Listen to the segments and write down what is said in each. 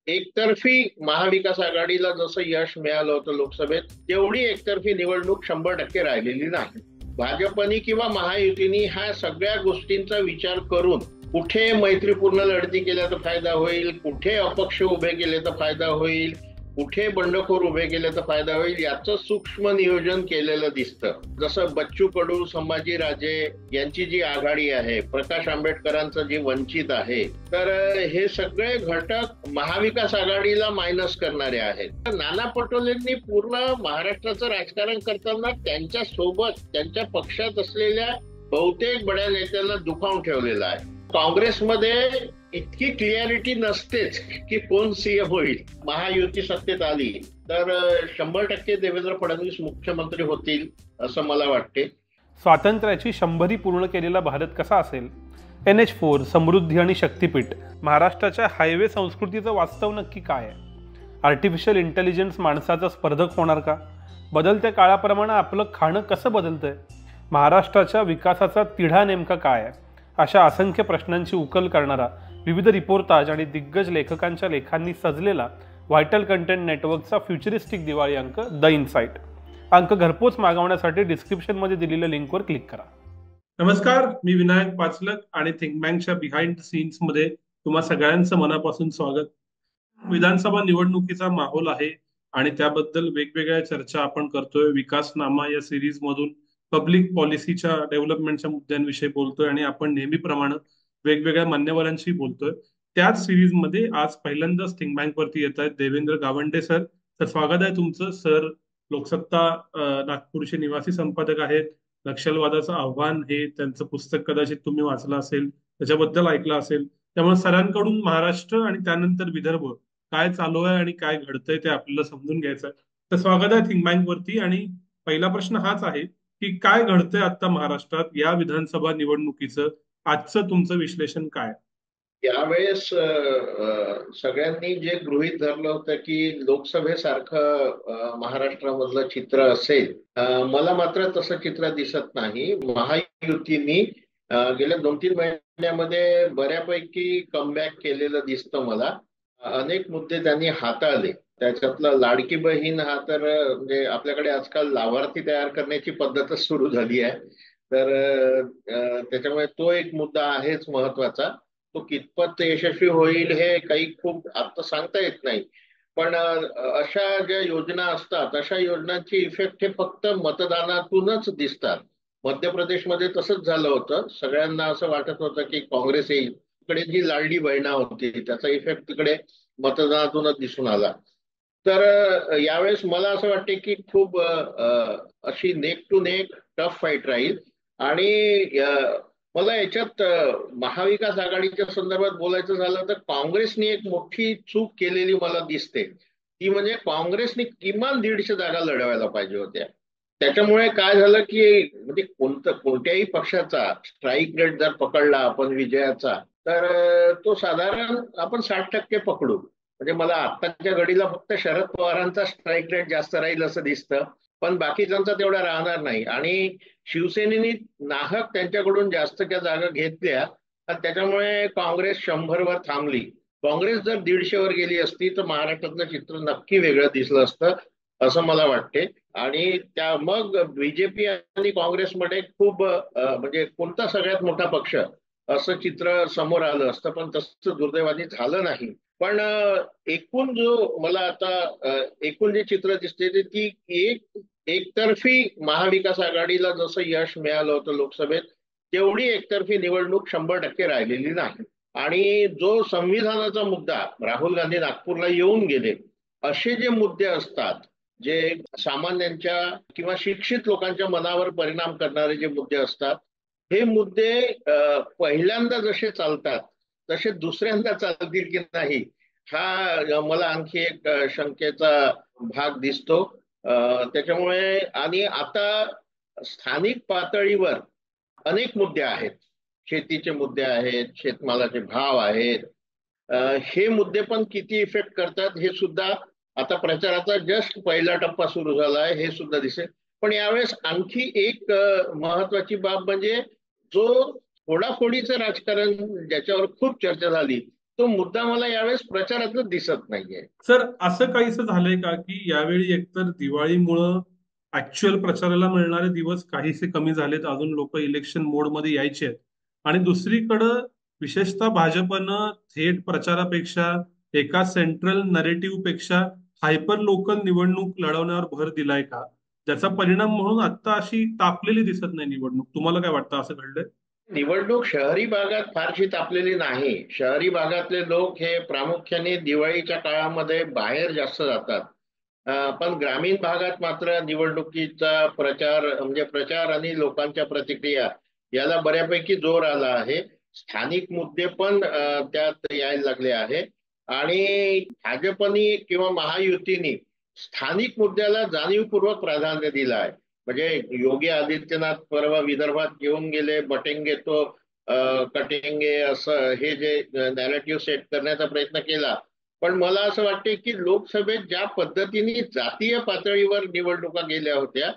एकतर्फी महाविकास आघाडीला जसं यश मिळालं होतं लोकसभेत, तेवढी एकतर्फी निवडणूक 100% राहिलेली नाही. भाजपनी किंवा महायुतीनी ह्या सगळ्या गोष्टींचा विचार करून कुठे मैत्रीपूर्ण लढती केल्या तर फायदा होईल, कुठे अपक्ष उभे केले तर फायदा होईल, कुठे बंडखोर उभे केले तर फायदा होईल, याचं सूक्ष्म नियोजन केलेलं दिसतं. जसं बच्चू कडू, संभाजी राजे यांची जी आघाडी आहे, प्रकाश आंबेडकरांचं जे वंचित आहे, तर हे सगळे घटक महाविकास आघाडीला मायनस करणारे आहेत. नाना पटोलेंनी पूर्ण महाराष्ट्राचं राजकारण करताना त्यांच्या सोबत त्यांच्या पक्षात असलेल्या बहुतेक बड्या नेत्यांना दुखावून ठेवलेलं आहे. काँग्रेसमध्ये इतकी क्लिअरिटी नसतेच की कोण सीएम होईल. महायुती सत्तेत आली तर 100% देवेंद्र फडणवीस मुख्यमंत्री होतील असं मला वाटते. स्वातंत्र्याची 100री पूर्ण केलेला भारत कसा असेल? NH4, समृद्धी आणि शक्तीपीठ, महाराष्ट्राच्या हायवे संस्कृतीचं वास्तव नक्की काय आहे? आर्टिफिशियल इंटेलिजन्स माणसाचा स्पर्धक होणार का? बदलत्या काळाप्रमाणे आपलं खाणं कसं बदलतंय? महाराष्ट्राच्या विकासाचा तिढा नेमका काय आहे? अशा असंख्य प्रश्नांची उकल करणारा विविध रिपोर्टाज आणि दिग्गज लेखकांच्या लेखांनी सजलेला व्हायटल कंटेंट नेटवर्कचा फ्युचरिस्टिक दिवाळी अंक द इनसाइट. अंक घरपोच मागवण्यासाठी डिस्क्रिप्शनमध्ये दिलेल्या लिंकवर क्लिक करा. नमस्कार, मी विनायक पाचलक आणि थिंक बँकच्या बिहाइंड द सीन्स मध्ये तुम्हा सगळ्यांचं मनापासून स्वागत. विधानसभा निवडणुकीचा माहोल आहे आणि त्याबद्दल वेगवेगळ्या चर्चा आपण करतोय. विकासनामा या सिरीज मधून पब्लिक पॉलिसीच्या डेव्हलपमेंटच्या मुद्द्यांविषयी बोलतोय आणि आपण नेहमीप्रमाणे वेगवेगळ्या मान्यवरांशी बोलतोय. त्याच सिरीज मध्ये आज पहिल्यांदाच थिंक बँक वरती येत आहेत देवेंद्र गावंडे सर. तर स्वागत आहे तुमचं सर. लोकसत्ता नागपूरचे निवासी संपादक आहेत. नक्षलवादाचं आव्हान हे त्यांचं पुस्तक कदाचित तुम्ही वाचलं असेल, त्याच्याबद्दल ऐकलं असेल. त्यामुळे सरांकडून महाराष्ट्र आणि त्यानंतर विदर्भ काय चालू आहे आणि काय घडतंय ते आपल्याला समजून घ्यायचं आहे. तर स्वागत आहे थिंक बँक वरती. आणि पहिला प्रश्न हाच आहे की काय घडतंय आता महाराष्ट्रात या विधानसभा निवडणुकीचं आजचं तुमचं विश्लेषण काय? यावेळेस सगळ्यांनी जे गृहीत धरलं होतं की लोकसभेसारखं महाराष्ट्रामधलं चित्र असेल, मला मात्र तसं चित्र दिसत नाही. महायुतीने गेल्या 2-3 महिन्यामध्ये बऱ्यापैकी कमबॅक केलेलं दिसतं मला. अनेक मुद्दे त्यांनी हाताळले. त्याच्यातला लाडकी बहीण हा तर म्हणजे आपल्याकडे आजकाल लाभार्थी तयार करण्याची पद्धतच सुरू झाली आहे. तर त्याच्यामुळे तो एक मुद्दा आहेच महत्वाचा. तो कितपत यशस्वी होईल हे काही खूप आता सांगता येत नाही. पण अशा ज्या योजना असतात अशा योजनांची इफेक्ट हे फक्त मतदानातूनच दिसतात. मध्य प्रदेशमध्ये तसंच झालं होतं. सगळ्यांना असं वाटत होतं की काँग्रेस येईल. तिकडे जी लाडली बहिणा होती त्याचा इफेक्ट तिकडे मतदानातूनच दिसून आला. तर यावेळेस मला असं वाटते की खूप अशी neck to neck tough fight राहील. आणि मला याच्यात महाविकास आघाडीच्या संदर्भात बोलायचं झालं तर काँग्रेसने एक मोठी चूक केलेली मला दिसते. ती म्हणजे काँग्रेसने किमान 150 जागा लढवायला पाहिजे होत्या. त्याच्यामुळे काय झालं की म्हणजे कोणत्याही पक्षाचा स्ट्राईक रेट जर पकडला आपण विजयाचा, तर तो साधारण आपण 60% पकडू. म्हणजे मला आत्ताच्या घडीला फक्त शरद पवारांचा स्ट्राईक रेट जास्त राहील असं दिसतं, पण बाकीच्यांचा तेवढा राहणार नाही. आणि शिवसेनेने नाहक त्यांच्याकडून जास्तच्या जागा घेतल्या आणि त्याच्यामुळे काँग्रेस 100 वर थांबली. काँग्रेस जर 150 वर गेली असती तर महाराष्ट्रातलं चित्र नक्की वेगळं दिसलं असतं असं मला वाटते. आणि त्या मग बीजेपी आणि काँग्रेसमध्ये खूप म्हणजे कोणता सगळ्यात मोठा पक्ष असं चित्र समोर आलं असतं, पण तसं दुर्दैवाने झालं नाही. पण एकूण जो मला आता एकूण जे चित्र दिसते ते ती एकतर्फी महाविकास आघाडीला जसं यश मिळालं होतं लोकसभेत, तेवढी एकतर्फी निवडणूक 100% राहिलेली नाही. आणि जो संविधानाचा मुद्दा, राहुल गांधी नागपूरला येऊन गेले, असे जे मुद्दे असतात जे सामान्यांच्या किंवा शिक्षित लोकांच्या मनावर परिणाम करणारे जे मुद्दे असतात, हे मुद्दे पहिल्यांदा जसे चालतात तसे दुसऱ्यांदा चालतील की नाही हा मला आणखी एक शंकेचा भाग दिसतो. त्याच्यामुळे आणि आता स्थानिक पातळीवर अनेक मुद्दे आहेत. शेतीचे मुद्दे आहेत, शेतमालाचे भाव आहेत. हे मुद्दे पण किती इफेक्ट करतात हे सुद्धा आता प्रचाराचा जस्ट पहिला टप्पा सुरू झाला आहे हे सुद्धा दिसेल. पण यावेळेस आणखी एक महत्वाची बाब म्हणजे जो फोडाफोडीचं राजकारण ज्याच्यावर खूप चर्चा झाली तो मुद्दा मला यावेळेस प्रचारातच दिसत नाहीये. सर, असं काहीसं झालंय का की यावेळी एकतर दिवाळीमुळं ऍक्च्युअल प्रचाराला मिळणारे दिवस काहीसे कमी झालेत, अजून लोक इलेक्शन मोडमध्ये यायचे आहेत, आणि दुसरीकडं विशेषतः भाजपनं थेट प्रचारापेक्षा एका सेंट्रल नरेटिव्ह पेक्षा हायपर लोकल निवडणूक लढवण्यावर भर दिलाय का, ज्याचा परिणाम म्हणून आता अशी तापलेली दिसत नाही निवडणूक? तुम्हाला काय वाटतं, असं घडलंय? निवडणूक शहरी भागात फारशी तापलेली नाही. शहरी भागातले लोक हे प्रामुख्याने दिवाळीच्या काळामध्ये बाहेर जास्त जातात. पण ग्रामीण भागात मात्र निवडणुकीचा प्रचार म्हणजे प्रचार आणि लोकांच्या प्रतिक्रिया याला बऱ्यापैकी जोर आला आहे. स्थानिक मुद्दे पण त्यात यायला लागले आहे. आणि भाजपनी किंवा महायुतीनी स्थानिक मुद्द्याला जाणीवपूर्वक प्राधान्य दिलं आहे. म्हणजे योगी आदित्यनाथ परवा विदर्भात येऊन गेले, बटेंगे तो कटेंगे असं हे जे नॅरेटिव्ह सेट करण्याचा प्रयत्न केला. पण मला असं वाटते की लोकसभेत ज्या पद्धतीने जातीय पातळीवर निवडणुका गेल्या होत्या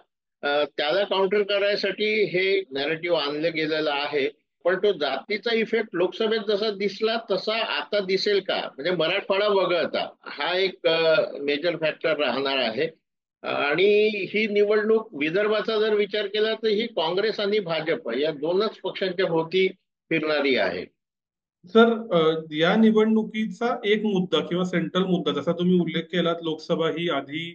त्याला काउंटर करायसाठी हे नॅरेटिव्ह आणलं गेलेलं आहे. पण तो जातीचा इफेक्ट लोकसभेत जसा दिसला तसा आता दिसेल का, म्हणजे मराठवाडा वगळता हा एक मेजर फॅक्टर राहणार आहे. आणि ही निवडणूक विदर्भाचा जर विचार केला तर ही काँग्रेस आणि भाजप या दोनच पक्षांच्या भोवती फिरणारी आहे. सर, या निवडणुकीचा एक मुद्दा किंवा सेंट्रल मुद्दा, जसा तुम्ही उल्लेख केलात, लोकसभा ही आधी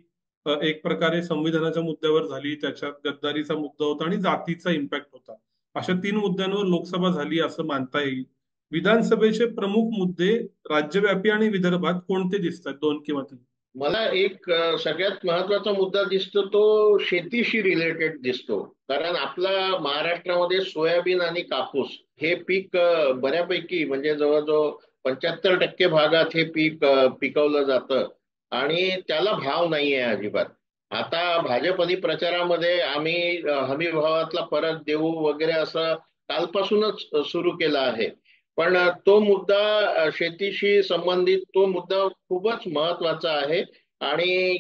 एक प्रकारे संविधानाच्या मुद्द्यावर झाली, त्याच्यात गद्दारीचा मुद्दा होता आणि जातीचा इम्पॅक्ट होता. अशा 3 मुद्द्यांवर लोकसभा झाली असं मानता येईल. विधानसभेचे प्रमुख मुद्दे राज्यव्यापी आणि विदर्भात कोणते दिसतात, 2 किंवा 3? मला एक सगळ्यात महत्वाचा मुद्दा दिसतो तो शेतीशी रिलेटेड दिसतो. कारण आपला महाराष्ट्रामध्ये सोयाबीन आणि कापूस हे पीक बऱ्यापैकी म्हणजे जवळजवळ 75% भागात हे पीक पिकवलं जातं आणि त्याला भाव नाहीये अजिबात. आता भाजपनी प्रचारामध्ये आम्ही हमी भावातला परत देऊ वगैरे असं कालपासूनच सुरू केलं आहे. पण तो मुद्दा शेतीशी संबंधित तो मुद्दा खूपच महत्वाचा आहे. आणि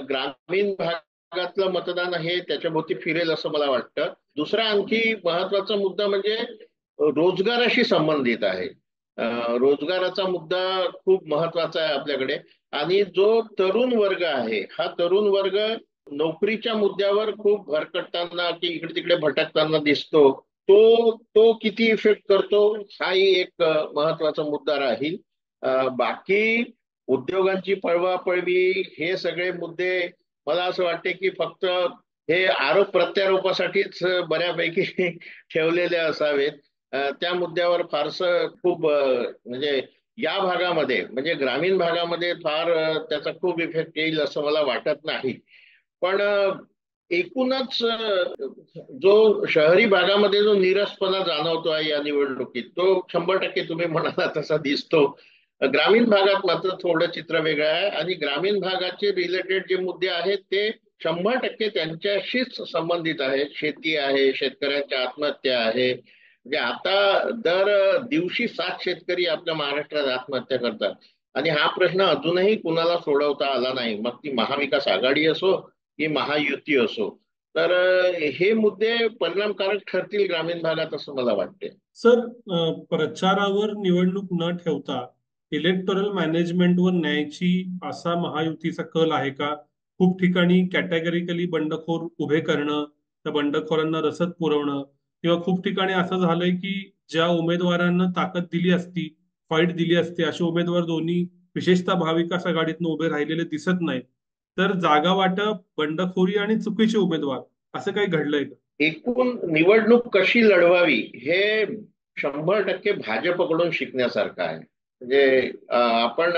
ग्रामीण भागातलं मतदान हे त्याच्याभोवती फिरेल असं मला वाटतं. दुसरा आणखी महत्वाचा मुद्दा म्हणजे रोजगाराशी संबंधित आहे. रोजगाराचा मुद्दा खूप महत्वाचा आहे आपल्याकडे. आणि जो तरुण वर्ग आहे हा तरुण वर्ग नोकरीच्या मुद्द्यावर खूप भरकटताना की इकडे तिकडे भटकताना दिसतो. तो तो किती इफेक्ट करतो हाही एक महत्वाचा मुद्दा राहील. बाकी उद्योगांची पळवापळवी हे सगळे मुद्दे मला असं वाटते की फक्त हे आरोप प्रत्यारोपासाठीच बऱ्यापैकी ठेवलेले असावेत. त्या मुद्द्यावर फारसं खूप म्हणजे या भागामध्ये म्हणजे ग्रामीण भागामध्ये फार त्याचा खूप इफेक्ट येईल असं मला वाटत नाही. पण एकूणच जो शहरी भागामध्ये जो नीरसपणा जाणवतो आहे या निवडणुकीत तो 100% तुम्ही म्हणाला तसा दिसतो. ग्रामीण भागात मात्र थोडं चित्र वेगळं आहे आणि ग्रामीण भागाचे रिलेटेड जे मुद्दे आहेत ते 100% त्यांच्याशीच संबंधित आहेत. शेती आहे, शेतकऱ्यांच्या आत्महत्या आहे. म्हणजे आता दर दिवशी 7 शेतकरी आपल्या महाराष्ट्रात आत्महत्या करतात. आणि हा प्रश्न अजूनही कुणाला सोडवता आला नाही, मग ती महाविकास आघाडी असो की महायुती असो. तर हे मुद्दे परिणामकारक ठरतील ग्रामीण भागात असं मला वाटते. सर, प्रचारावर निवडणूक न ठेवता इलेक्टोरल मॅनेजमेंटवर न्यायची असा महायुतीचा कल आहे का? खूप ठिकाणी कॅटेगरिकली बंडखोर उभे करणं, त्या बंडखोरांना रसद पुरवणं, किंवा खूप ठिकाणी असं झालंय की ज्या उमेदवारांना ताकद दिली असती, फाईट दिली असती, असे उमेदवार दोन्ही विशेषतः महाविकास आघाडीतनं उभे राहिलेले दिसत नाहीत. तर जागा वाटप, बंडखोरी आणि चुकीचे उमेदवार, असं काही घडलंय का? एकूण निवडणूक कशी लढवावी हे 100% भाजपकडून शिकण्यासारखं आहे. म्हणजे आपण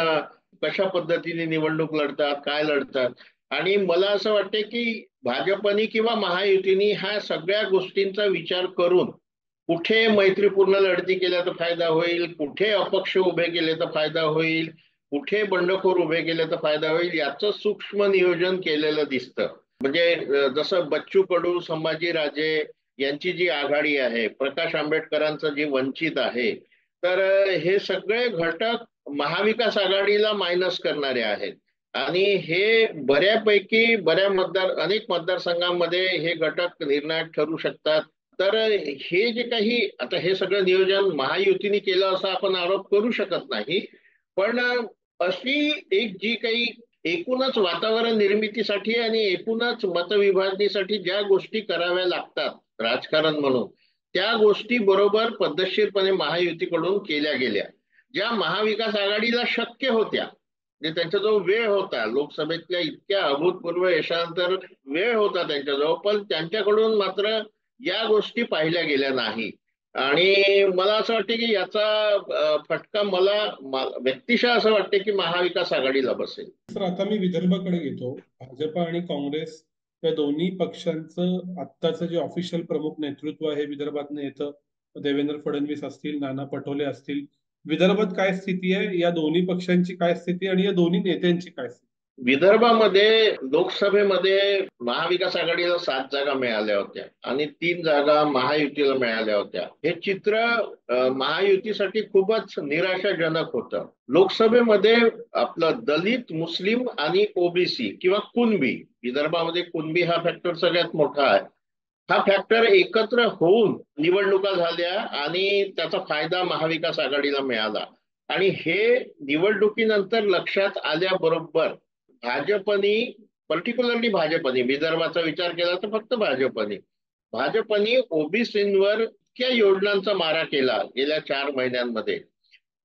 कशा पद्धतीने निवडणूक लढतात, काय लढतात. आणि मला असं वाटते की भाजपनी किंवा महायुतीनी ह्या सगळ्या गोष्टींचा विचार करून कुठे मैत्रीपूर्ण लढती केल्या तर फायदा होईल, कुठे अपक्ष उभे केले तर फायदा होईल, कुठे बंडखोर उभे केले तर फायदा होईल याचं सूक्ष्म नियोजन केलेलं दिसतं. म्हणजे जसं बच्चू कडू, संभाजी राजे यांची जी आघाडी आहे, प्रकाश आंबेडकरांचं जे वंचित आहे, तर हे सगळे घटक महाविकास आघाडीला मायनस करणारे आहेत. आणि हे बऱ्यापैकी अनेक मतदारसंघांमध्ये हे घटक निर्णायक ठरू शकतात. तर हे जे काही आता हे सगळं नियोजन महायुतीने केलं असं आपण आरोप करू शकत नाही. पण अशी एक जी काही एकूणच वातावरण निर्मितीसाठी आणि एकूणच मतविभाजनीसाठी ज्या गोष्टी कराव्या लागतात राजकारण म्हणून, त्या गोष्टी बरोबर पद्धतशीरपणे महायुतीकडून केल्या गेल्या. ज्या महाविकास आघाडीला शक्य होत्या, म्हणजे त्यांच्याजवळ वेळ होता, लोकसभेतल्या इतक्या अभूतपूर्व यशानंतर वेळ होता त्यांच्याजवळ, पण त्यांच्याकडून मात्र या गोष्टी पाहिल्या गेल्या नाही. आणि मला असं वाटतं की याचा फटका व्यक्तिशः असं वाटतं की महाविकास आघाडीला बसेल. सर, आता मी विदर्भाकडे घेतो. भाजप आणि काँग्रेस या दोन्ही पक्षांचं आत्ताचं जे ऑफिशियल प्रमुख नेतृत्व आहे विदर्भातनं येतं. देवेंद्र फडणवीस असतील, नाना पटोले असतील. विदर्भात काय स्थिती आहे, या दोन्ही पक्षांची काय स्थिती आणि या दोन्ही नेत्यांची काय स्थिती? विदर्भामध्ये लोकसभेमध्ये महाविकास आघाडीला 7 जागा मिळाल्या होत्या आणि 3 जागा महायुतीला मिळाल्या होत्या. हे चित्र महायुतीसाठी खूपच निराशाजनक होतं. लोकसभेमध्ये आपलं दलित, मुस्लिम आणि ओबीसी किंवा कुणबी, विदर्भामध्ये कुणबी हा फॅक्टर सगळ्यात मोठा आहे. हा फॅक्टर एकत्र होऊन निवडणुका झाल्या आणि त्याचा फायदा महाविकास आघाडीला मिळाला. आणि हे निवडणुकीनंतर लक्षात आल्याबरोबर भाजपनी, पर्टिक्युलरली भाजपनी, विदर्भाचा विचार केला तर फक्त भाजपनी ओबीसींवर इतक्या योजनांचा मारा केला गेल्या 4 महिन्यांमध्ये,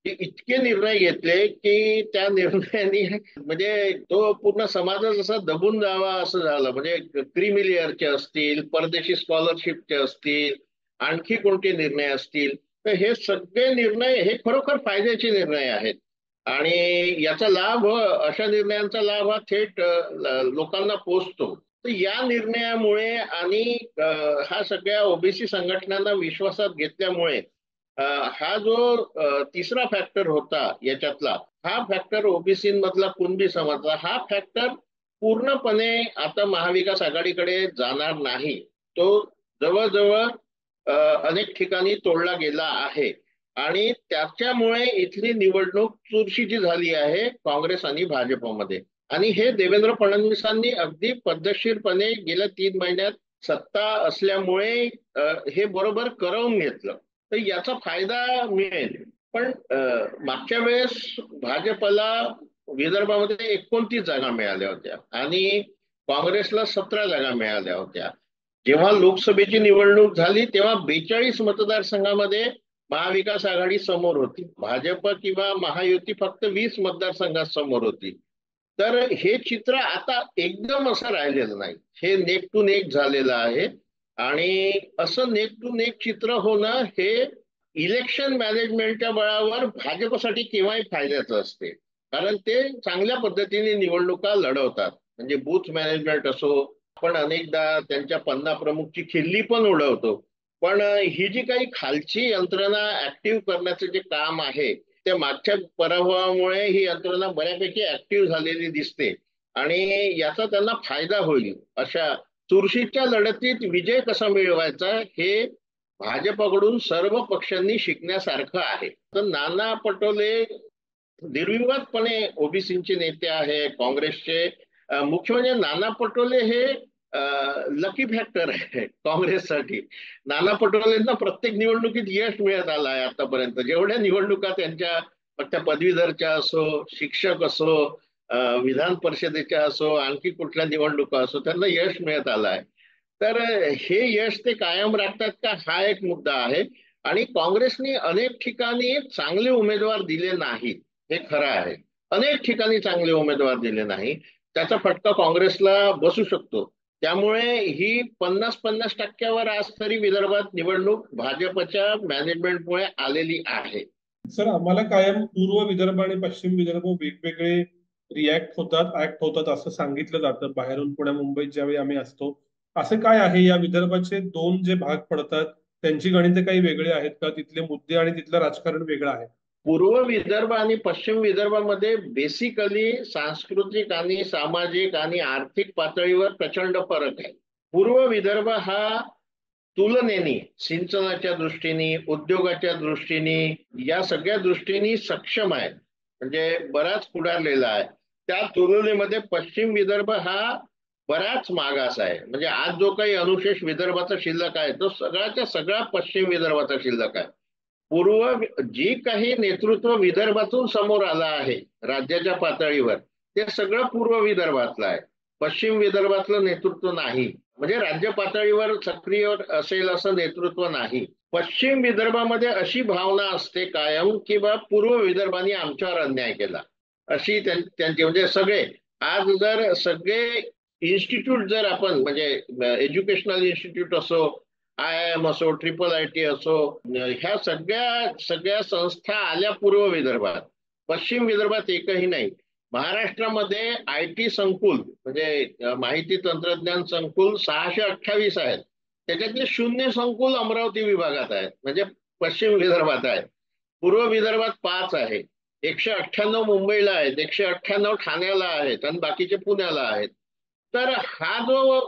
की इतके निर्णय घेतले की त्या निर्णयांनी म्हणजे तो पूर्ण समाज जसा दबून जावा असं झालं. म्हणजे क्रीमी लेअरचे असतील, परदेशी स्कॉलरशिपचे असतील, आणखी कोणते निर्णय असतील, तर हे सगळे निर्णय हे खरोखर फायद्याचे निर्णय आहेत. आणि याचा लाभ, अशा निर्णयांचा लाभ हा थेट लोकांना पोहोचतो. तर या निर्णयामुळे आणि हा सगळ्या ओबीसी संघटनांना विश्वासात घेतल्यामुळे हा जो तिसरा फॅक्टर होता याच्यातला, हा फॅक्टर ओबीसी मधला कुणबी समाजला, हा फॅक्टर पूर्णपणे आता महाविकास आघाडीकडे जाणार नाही. तो जवळजवळ अनेक ठिकाणी तोडला गेला आहे. आणि त्याच्यामुळे इथली निवडणूक चुरशीची झाली आहे काँग्रेस आणि भाजपमध्ये. आणि हे देवेंद्र फडणवीसांनी अगदी पद्धतशीरपणे गेल्या 3 महिन्यात सत्ता असल्यामुळे हे बरोबर करवून घेतलं. तर याचा फायदा मिळेल. पण मागच्या वेळेस भाजपला विदर्भामध्ये 29 जागा मिळाल्या होत्या आणि काँग्रेसला 17 जागा मिळाल्या होत्या. जेव्हा लोकसभेची निवडणूक झाली तेव्हा 42 मतदारसंघामध्ये महाविकास आघाडी समोर होती. भाजप किंवा महायुती फक्त 20 मतदारसंघात समोर होती. तर हे चित्र आता एकदम असं राहिलेलं नाही, हे नेक टू नेक झालेलं आहे. आणि असं नेक टू नेक चित्र होणं हे इलेक्शन मॅनेजमेंटच्या बळावर भाजपसाठी केव्हाही फायद्याचं असते. कारण ते चांगल्या पद्धतीने निवडणुका लढवतात. म्हणजे बूथ मॅनेजमेंट असो, आपण अनेकदा त्यांच्या पन्ना प्रमुखची खिल्ली पण उडवतो. पण ही जी काही खालची यंत्रणा ऍक्टिव्ह करण्याचं जे काम आहे, ते मागच्या पराभवामुळे ही यंत्रणा बऱ्यापैकी ऍक्टिव्ह झालेली दिसते. आणि याचा त्यांना फायदा होईल. अशा चुरशीच्या लढतीत विजय कसा मिळवायचा हे भाजपकडून सर्व पक्षांनी शिकण्यासारखं आहे. तर नाना पटोले निर्विवादपणे ओबीसीचे नेते आहे काँग्रेसचे. मुख्य म्हणजे नाना पटोले हे लकी फॅक्टर आहे काँग्रेससाठी. नाना पटोलेंना प्रत्येक निवडणुकीत यश मिळत आलं आहे आतापर्यंत. जेवढ्या निवडणुका त्यांच्या, मग त्या पदवीधरच्या असो, शिक्षक असो, विधान परिषदेच्या असो, आणखी कुठल्या निवडणुका असो, त्यांना यश मिळत आलं आहे. तर हे यश ते कायम राखतात का, हा एक मुद्दा आहे. आणि काँग्रेसने अनेक ठिकाणी चांगले उमेदवार दिले नाहीत, हे खरं आहे. अनेक ठिकाणी चांगले उमेदवार दिले नाही, त्याचा फटका काँग्रेसला बसू शकतो. त्यामुळे ही 50-50% आज तरी विदर्भात निवडणूक भाजपच्या मॅनेजमेंटमुळे आलेली आहे. सर, आम्हाला कायम पूर्व विदर्भ आणि पश्चिम विदर्भ वेगवेगळे रिॲक्ट होतात, ऍक्ट होतात असं सांगितलं जातं बाहेरून. पुण्या मुंबईत ज्यावेळी आम्ही असतो, असं काय आहे या विदर्भाचे दोन जे भाग पडतात त्यांची गणिते काही वेगळे आहेत का? तिथले मुद्दे आणि तिथलं राजकारण वेगळं आहे? पूर्व विदर्भ आणि पश्चिम विदर्भामध्ये बेसिकली सांस्कृतिक आणि सामाजिक आणि आर्थिक पातळीवर प्रचंड फरक आहे. पूर्व विदर्भ हा तुलनेने सिंचनाच्या दृष्टीने, उद्योगाच्या दृष्टीने, या सगळ्या दृष्टीने सक्षम आहे, म्हणजे बराच पुढारलेला आहे. त्या तुलनेमध्ये पश्चिम विदर्भ हा बराच मागास आहे. म्हणजे आज जो काही अनुशेष विदर्भाचा शिल्लक आहे तो सगळ्याच्या सगळा पश्चिम विदर्भाचा शिल्लक आहे. जी काही नेतृत्व विदर्भातून समोर आलं आहे राज्याच्या पातळीवर, ते सगळं पूर्व विदर्भातलं आहे. पश्चिम विदर्भातलं नेतृत्व नाही. म्हणजे राज्य पातळीवर सक्रिय असेल असं नेतृत्व नाही. पश्चिम विदर्भामध्ये अशी भावना असते कायम की बा पूर्व विदर्भाने आमच्यावर अन्याय केला, अशी त्यांची म्हणजे सगळे आज जर सगळे इन्स्टिट्यूट जर आपण म्हणजे एज्युकेशनल इन्स्टिट्यूट असो, IIM असो, IIIT असो, ह्या सगळ्या सगळ्या संस्था आल्या पूर्व विदर्भात. पश्चिम विदर्भात एकही नाही. महाराष्ट्रामध्ये IT संकुल म्हणजे माहिती तंत्रज्ञान संकुल 628 आहेत. त्याच्यातले 0 संकुल अमरावती विभागात आहेत, म्हणजे पश्चिम विदर्भात आहे. पूर्व विदर्भात 5 आहे. 198 मुंबईला आहेत, 198 ठाण्याला आहेत आणि बाकीचे पुण्याला आहेत. तर हा जो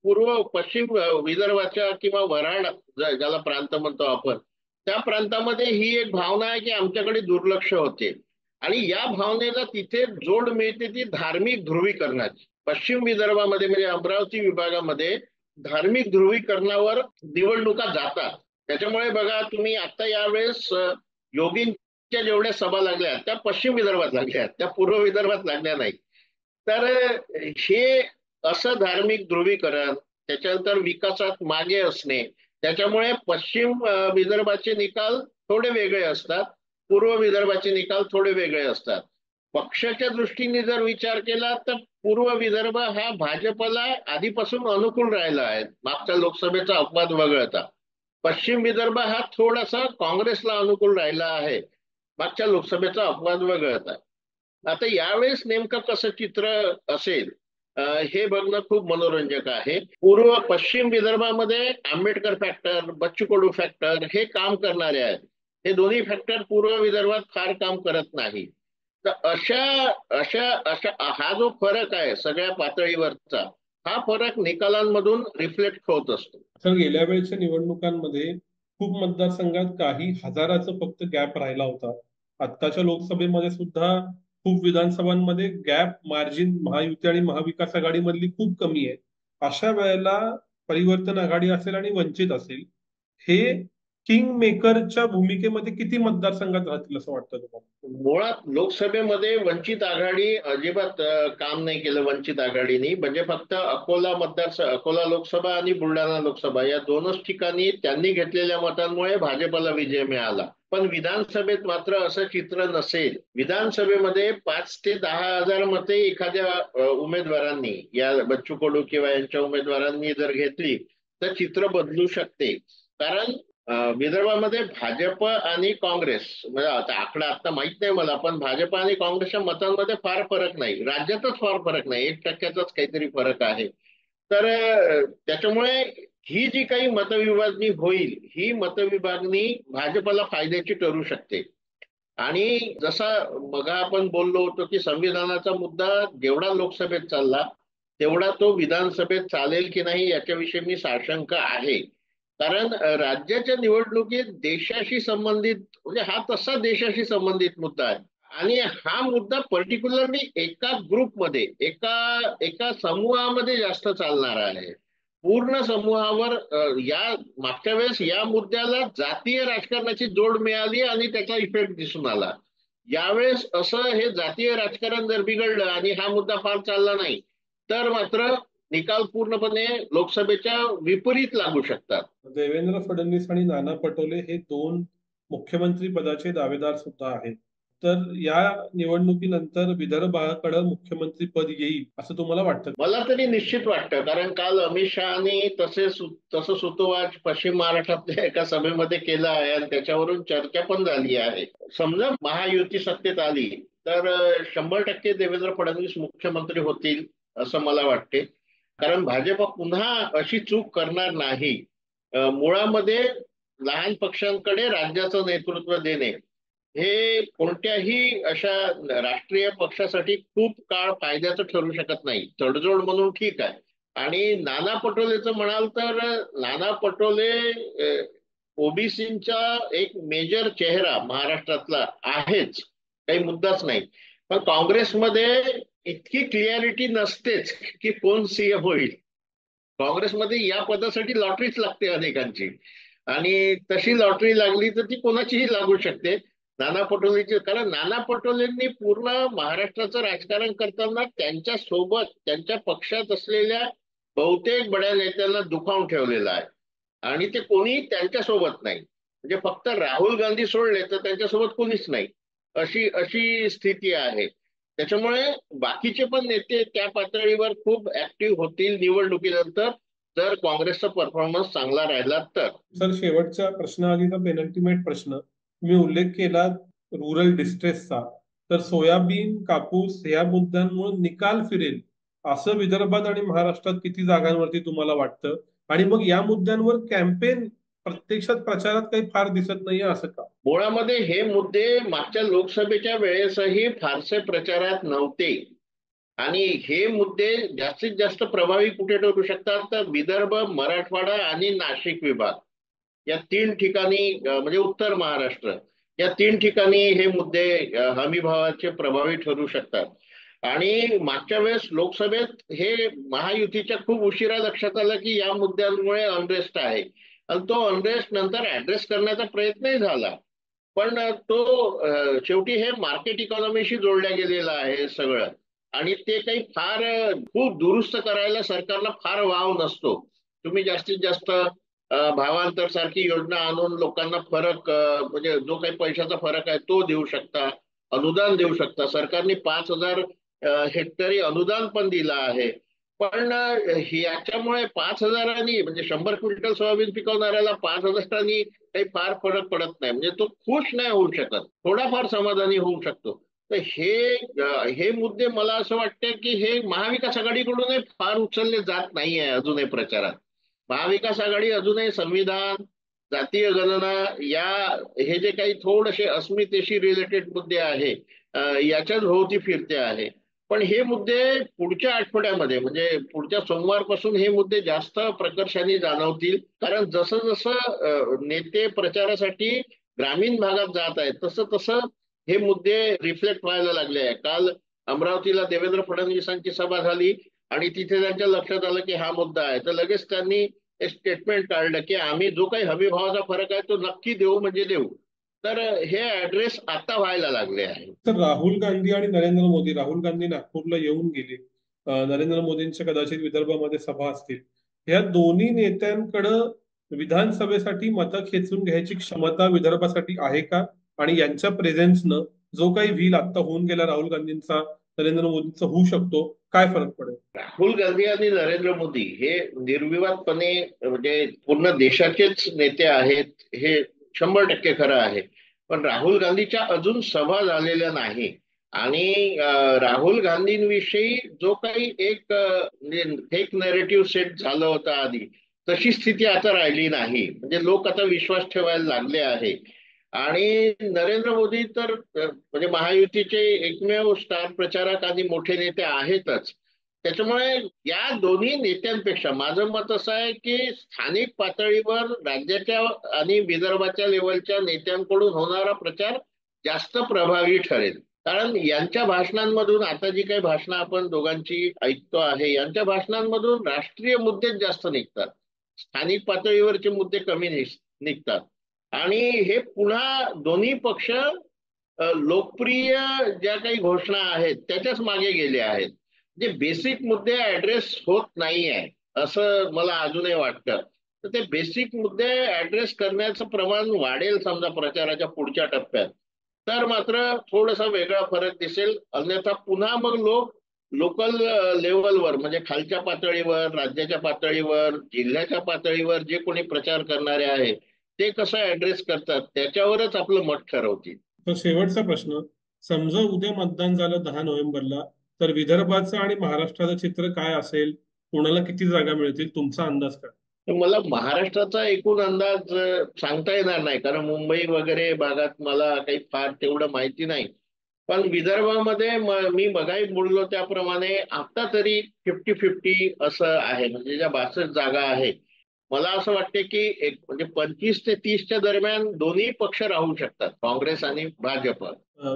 पूर्व पश्चिम विदर्भाच्या किंवा वऱ्हाड ज्याला प्रांत म्हणतो आपण, त्या प्रांतामध्ये ही एक भावना आहे की आमच्याकडे दुर्लक्ष होते. आणि या भावनेला तिथे जोड मिळते ती धार्मिक ध्रुवीकरणाची. पश्चिम विदर्भामध्ये म्हणजे अमरावती विभागामध्ये धार्मिक ध्रुवीकरणावर निवडणुका जातात. त्याच्यामुळे बघा तुम्ही आता यावेळेस योगींच्या जेवढ्या सभा लागल्या त्या पश्चिम विदर्भात लागल्या, त्या पूर्व विदर्भात लागल्या नाही. तर हे असं धार्मिक ध्रुवीकरण, त्याच्यानंतर विकासात मागे असणे, त्याच्यामुळे पश्चिम विदर्भाचे निकाल थोडे वेगळे असतात, पूर्व विदर्भाचे निकाल थोडे वेगळे असतात. पक्षाच्या दृष्टीने जर विचार केला तर पूर्व विदर्भ हा भाजपला आधीपासून अनुकूल राहिला आहे, मागच्या लोकसभेचा अपवाद वगळता. पश्चिम विदर्भ हा थोडासा काँग्रेसला अनुकूल राहिला आहे, मागच्या लोकसभेचा अपवाद वगळता. आता यावेळेस नेमकं कसं चित्र असेल हे बघणं खूप मनोरंजक आहे. पश्चिम विदर्भामध्ये आंबेडकर फॅक्टर, बच्चू कडू फॅक्टर हे काम करणारे आहेत. हे दोन्ही फॅक्टर पूर्व विदर्भात फार काम करत नाही. तर अशा अशा अशा हा जो फरक आहे सगळ्या पातळीवरचा, हा फरक निकालांमधून रिफ्लेक्ट होत असतो. तर गेल्या वेळेच्या निवडणुकांमध्ये खूप मतदारसंघात काही हजाराचं फक्त गॅप राहिला होता. आत्ताच्या लोकसभेमध्ये सुद्धा खूप विधानसभांमध्ये गॅप मार्जिन महायुती आणि महाविकास आघाडीमधली खूप कमी आहे. अशा वेळेला परिवर्तन आघाडी असेल आणि वंचित असेल, हे किंग मेकरच्या भूमिकेमध्ये किती मतदारसंघात राहतील असं वाटतं तुम्हाला? मुळात लोकसभेमध्ये वंचित आघाडी अजिबात काम नाही केलं. वंचित आघाडीने म्हणजे फक्त अकोला लोकसभा आणि बुलढाणा लोकसभा या दोनच ठिकाणी त्यांनी घेतलेल्या मतांमुळे भाजपला विजय मिळाला. पण विधानसभेत मात्र असं चित्र नसेल. विधानसभेमध्ये 5 ते 10 हजार मते एखाद्या उमेदवारांनी, या बच्चू कडू किंवा यांच्या उमेदवारांनी जर घेतली तर चित्र बदलू शकते. कारण विदर्भामध्ये भाजप आणि काँग्रेस म्हणजे आकडा आता माहित नाही मला, पण भाजप आणि काँग्रेसच्या मतांमध्ये फार फरक नाही, राज्यातच फार फरक नाही, 1%चाच काहीतरी फरक आहे. तर त्याच्यामुळे ही जी काही मतविभागणी होईल, ही मतविभागणी भाजपला फायद्याची ठरू शकते. आणि जसा मग आपण बोललो होतो की संविधानाचा मुद्दा जेवढा लोकसभेत चालला तेवढा तो विधानसभेत चालेल की नाही याच्याविषयी मी साशंक आहे. कारण राज्याच्या निवडणुकीत देशाशी संबंधित म्हणजे हा तसा देशाशी संबंधित मुद्दा आहे. आणि हा मुद्दा पर्टिक्युलरली एका ग्रुपमध्ये, एका एका समूहामध्ये जास्त चालणारा आहे. पूर्ण समूहावर या मागच्या वेळेस या मुद्द्याला जातीय राजकारणाची जोड मिळाली आणि त्याचा इफेक्ट दिसून आला. यावेळेस असं हे जातीय राजकारण जर बिघडलं आणि हा मुद्दा फार चालला नाही तर मात्र निकाल पूर्णपणे लोकसभेच्या विपरीत लागू शकतात. देवेंद्र फडणवीस आणि नाना पटोले हे दोन मुख्यमंत्री पदाचे दावेदार सुद्धा आहेत. तर या निवडणुकीनंतर विदर्भाकडे मुख्यमंत्री पद येईल असं तुम्हाला वाटतं? मला तरी निश्चित वाटतं. कारण काल अमित शहानी तसं सुतोवाच पश्चिम महाराष्ट्रातल्या एका सभेमध्ये केलं आहे आणि त्याच्यावरून चर्चा पण झाली आहे. समजा महायुती सत्तेत आली तर 100% देवेंद्र फडणवीस मुख्यमंत्री होतील असं मला वाटते. कारण भाजप पुन्हा अशी चूक करणार नाही. मुळामध्ये लहान पक्षांकडे राज्याचं नेतृत्व देणे हे कोणत्याही अशा राष्ट्रीय पक्षासाठी खूप काळ फायद्याचं ठरू शकत नाही. तडजोड म्हणून ठीक आहे. आणि नाना पटोलेचं म्हणाल तर नाना पटोले ओबीसींचा एक मेजर चेहरा महाराष्ट्रातला आहेच, काही मुद्दाच नाही. पण काँग्रेसमध्ये इतकी क्लिअरिटी नसतेच की कोण सीएम होईल. काँग्रेसमध्ये या पदासाठी लॉटरीच लागते अनेकांची. आणि तशी लॉटरी लागली तर ती कोणाचीही लागू शकते. नाना पटोलेची, कारण नाना पटोलेंनी पूर्ण महाराष्ट्राचं राजकारण करताना त्यांच्या सोबत त्यांच्या पक्षात असलेल्या बहुतेक बड्या नेत्यांना दुखावून ठेवलेलं आहे. आणि ते कोणी त्यांच्या सोबत नाही. म्हणजे फक्त राहुल गांधी सोडले तर त्यांच्यासोबत कोणीच नाही, अशी अशी स्थिती आहे. त्याच्यामुळे बाकीचे पण नेते त्या पातळीवर खूप ऍक्टिव्ह होतील निवडणुकीनंतर, जर काँग्रेसचा परफॉर्मन्स चांगला राहिला तर. सर, शेवटच्या प्रश्नाआधीचा पेनल्टिमेट प्रश्न, तुम्ही उल्लेख केला रुरल डिस्ट्रेसचा. तर सोयाबीन, कापूस या मुद्द्यांमुळे निकाल फिरेल असं विदर्भात आणि महाराष्ट्रात किती जागांवरती तुम्हाला वाटतं? आणि मग या मुद्द्यांवर कॅम्पेन प्रत्यक्षात प्रचारात काही फार दिसत नाहीये असं का? मुळामध्ये हे मुद्दे मागच्या लोकसभेच्या वेळेसही फारसे प्रचारात नव्हते. आणि हे मुद्दे जास्तीत जास्त प्रभावी कुठे ठरू शकतात तर विदर्भ, मराठवाडा आणि नाशिक विभाग या तीन ठिकाणी, म्हणजे उत्तर महाराष्ट्र या तीन ठिकाणी हे मुद्दे हमीभावाचे प्रभावी ठरू शकतात. आणि मागच्या वेळेस लोकसभेत हे महायुतीच्या खूप उशिरा लक्षात आलं की या मुद्द्यांमुळे अनरेस्ट आहे. आणि तो अनरेस्ट नंतर ऍड्रेस करण्याचा प्रयत्नही झाला. पण तो शेवटी हे मार्केट इकॉनॉमीशी जोडल्या गेलेलं आहे सगळं. आणि ते काही फार खूप दुरुस्त करायला सरकारला फार वाव नसतो. तुम्ही जास्तीत जास्त भावांतर सारखी योजना आणून लोकांना फरक, म्हणजे जो काही पैशाचा फरक आहे तो देऊ शकता, अनुदान देऊ शकता. सरकारने 5,000 हेक्टरी अनुदान पण दिलं आहे. पण याच्यामुळे 5,000 म्हणजे 100 क्विंटल सोयाबीन पिकवणाऱ्याला 5,000 काही फार फरक पडत नाही. म्हणजे तो खुश नाही होऊ शकत, थोडाफार समाधानी होऊ शकतो. तर हे मुद्दे मला असं वाटतं की हे महाविकास आघाडीकडूनही फार उचलले जात नाहीये अजूनही प्रचारात. महाविकास आघाडी अजूनही संविधान, जातीय गणना, या हे जे काही थोडेसे अस्मितेशी रिलेटेड मुद्दे आहे, याच्याच भोवती फिरते आहे. पण हे मुद्दे पुढच्या आठवड्यामध्ये, म्हणजे पुढच्या सोमवारपासून हे मुद्दे जास्त प्रकर्षाने जाणवतील. कारण जसं जसं नेते प्रचारासाठी ग्रामीण भागात जात आहेत तसं तसं हे मुद्दे रिफ्लेक्ट व्हायला लागले आहे. काल अमरावतीला देवेंद्र फडणवीसांची सभा झाली आणि तिथे त्यांच्या लक्षात आलं की हा मुद्दा आहे, तर लगेच त्यांनी एक स्टेटमेंट काढलं की आम्ही जो काही हमीभावाचा फरक आहे तो नक्की देऊ म्हणजे देऊ. तर हे ऍड्रेस आता व्हायला लागले आहे. तर राहुल गांधी आणि नरेंद्र मोदी, राहुल गांधी नागपूरला येऊन गेले, नरेंद्र मोदींच्या कदाचित विदर्भामध्ये सभा असतील. या दोन्ही नेत्यांकडं विधानसभेसाठी मतं खेचून घ्यायची क्षमता विदर्भासाठी आहे का? आणि यांच्या प्रेझेन्सनं जो काही व्हील आता होऊन गेला राहुल गांधींचा, नरेंद्र मोदींचा होऊ शकतो, काय फरक पडेल? राहुल गांधी आणि नरेंद्र मोदी हे निर्विवादपणे, म्हणजे पूर्ण देशाचेच नेते आहेत, हे 100% खरं आहे. पण राहुल गांधीच्या अजून सभा झालेल्या नाही. आणि राहुल गांधींविषयी जो काही एक फेक नरेटिव्ह सेट झालं होतं आधी, तशी स्थिती आता राहिली नाही. म्हणजे लोक आता विश्वास ठेवायला लागले आहे. आणि नरेंद्र मोदी तर म्हणजे महायुतीचे एकमेव स्टार प्रचारक आणि मोठे नेते आहेतच. त्याच्यामुळे या दोन्ही नेत्यांपेक्षा माझं मत असं आहे की स्थानिक पातळीवर राज्याच्या आणि विदर्भाच्या लेवलच्या नेत्यांकडून होणारा प्रचार जास्त प्रभावी ठरेल. कारण यांच्या भाषणांमधून, आता जी काही भाषणं आपण दोघांची ऐकतो आहे, यांच्या भाषणांमधून राष्ट्रीय मुद्देच जास्त निघतात, स्थानिक पातळीवरचे मुद्दे कमी निघतात. आणि हे पुन्हा दोन्ही पक्ष लोकप्रिय ज्या काही घोषणा आहेत त्याच्याच मागे गेले आहेत. जे बेसिक मुद्दे ऍड्रेस होत नाही आहे असं मला अजूनही वाटतं. तर ते बेसिक मुद्दे ऍड्रेस करण्याचं प्रमाण वाढेल समजा प्रचाराच्या पुढच्या टप्प्यात, तर मात्र थोडासा वेगळा फरक दिसेल. अन्यथा पुन्हा मग लोक लोकल लेवलवर, म्हणजे खालच्या पातळीवर, राज्याच्या पातळीवर, जिल्ह्याच्या पातळीवर जे कोणी प्रचार करणारे आहेत ते कसं ऍड्रेस करतात त्याच्यावरच आपलं मत ठरवतील. तर शेवटचा प्रश्न, समजा उद्या मतदान झालं 10 नोव्हेंबरला, तर विदर्भाचं आणि महाराष्ट्राचं चित्र काय असेल? कोणाला किती जागा मिळतील, तुमचा अंदाज काय? तर मला महाराष्ट्राचा एकूण अंदाज सांगता येणार नाही, कारण मुंबई वगैरे भागात मला काही फार तेवढं माहिती नाही. पण विदर्भामध्ये मी मगाही बोललो त्याप्रमाणे आता तरी 50-50 असं आहे. म्हणजे ज्या 62 जागा आहेत, मला असं वाटते की एक म्हणजे 25 ते 30च्या दरम्यान दोन्ही पक्ष राहू शकतात, काँग्रेस आणि भाजप.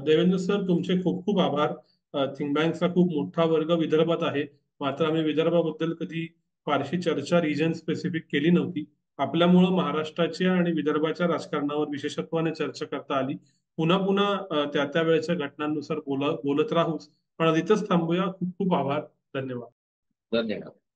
देवेंद्र सर, तुमचे खूप खूप आभार. थिंक बँकचा खूप मोठा वर्ग विदर्भात आहे. मात्र आम्ही विदर्भाबद्दल कधी फारशी चर्चा रिजन स्पेसिफिक केली नव्हती. आपल्यामुळं महाराष्ट्राच्या आणि विदर्भाच्या राजकारणावर विशेषत्वाने चर्चा करता आली. पुन्हा पुन्हा त्या त्या वेळेच्या घटनांनुसार बोलत राहूच. पण आज इथंच थांबूया. खूप खूप आभार. धन्यवाद. धन्यवाद.